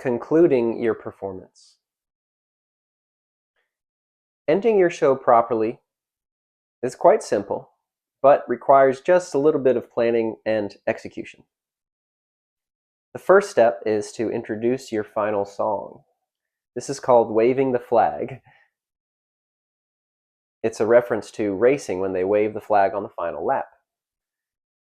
concluding your performance. Ending your show properly is quite simple, but requires just a little bit of planning and execution. The first step is to introduce your final song. This is called waving the flag. It's a reference to racing when they wave the flag on the final lap.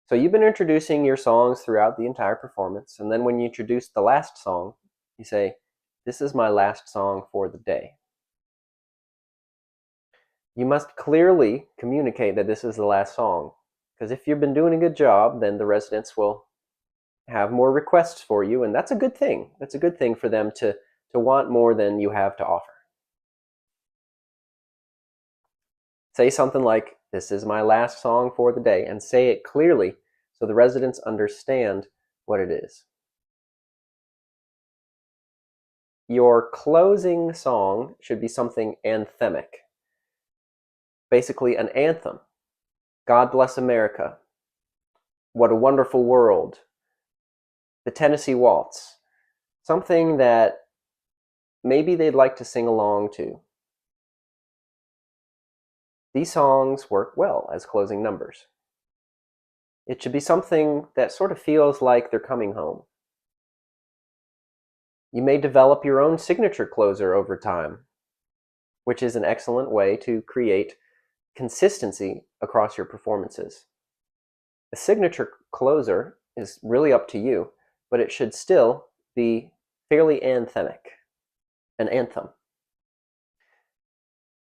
So you've been introducing your songs throughout the entire performance, and then when you introduce the last song, you say, "This is my last song for the day." You must clearly communicate that this is the last song, because if you've been doing a good job, then the residents will have more requests for you, and that's a good thing. That's a good thing for them to want more than you have to offer. Say something like, "This is my last song for the day," and say it clearly so the residents understand what it is. Your closing song should be something anthemic. Basically an anthem. "God Bless America," "What a Wonderful World," the Tennessee Waltz. Something that maybe they'd like to sing along to. These songs work well as closing numbers. It should be something that sort of feels like they're coming home. You may develop your own signature closer over time, which is an excellent way to create consistency across your performances. A signature closer is really up to you, but it should still be fairly anthemic, an anthem.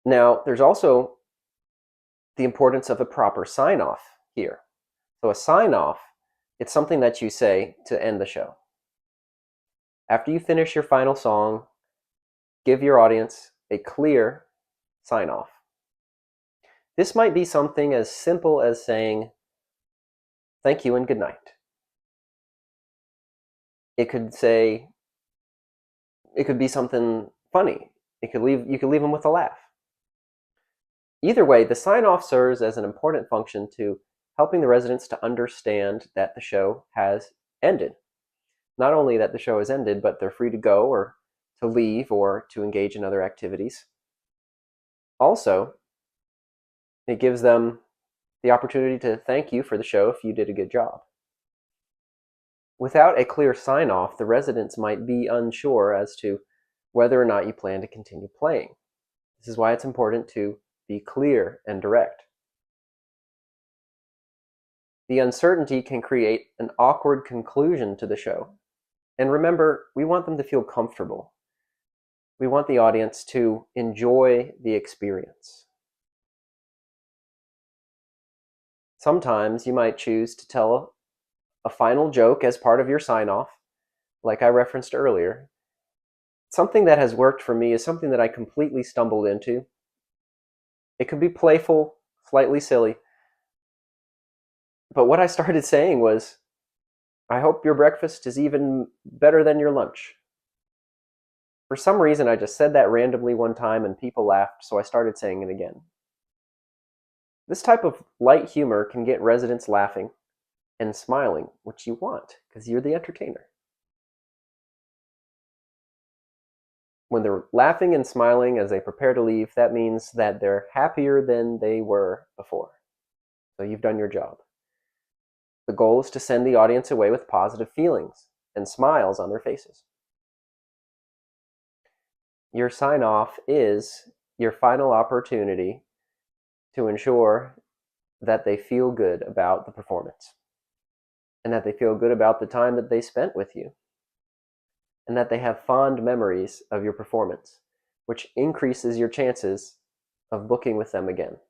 Now, there's also the importance of a proper sign-off here. So a sign-off, it's something that you say to end the show. After you finish your final song, give your audience a clear sign-off. This might be something as simple as saying, "Thank you and good night." It could be something funny. You could leave them with a laugh. Either way, the sign-off serves as an important function to helping the residents to understand that the show has ended. Not only that the show has ended, but they're free to go or to leave or to engage in other activities. Also, it gives them the opportunity to thank you for the show if you did a good job. Without a clear sign-off, the residents might be unsure as to whether or not you plan to continue playing. This is why it's important to be clear and direct. The uncertainty can create an awkward conclusion to the show. And remember, we want them to feel comfortable. We want the audience to enjoy the experience. Sometimes you might choose to tell a final joke as part of your sign-off, like I referenced earlier. Something that has worked for me is something that I completely stumbled into. It could be playful, slightly silly, but what I started saying was, "I hope your breakfast is even better than your lunch." For some reason, I just said that randomly one time and people laughed, so I started saying it again. This type of light humor can get residents laughing and smiling, which you want, because you're the entertainer. When they're laughing and smiling as they prepare to leave, that means that they're happier than they were before. So you've done your job. The goal is to send the audience away with positive feelings and smiles on their faces. Your sign-off is your final opportunity to ensure that they feel good about the performance, and that they feel good about the time that they spent with you, and that they have fond memories of your performance, which increases your chances of booking with them again.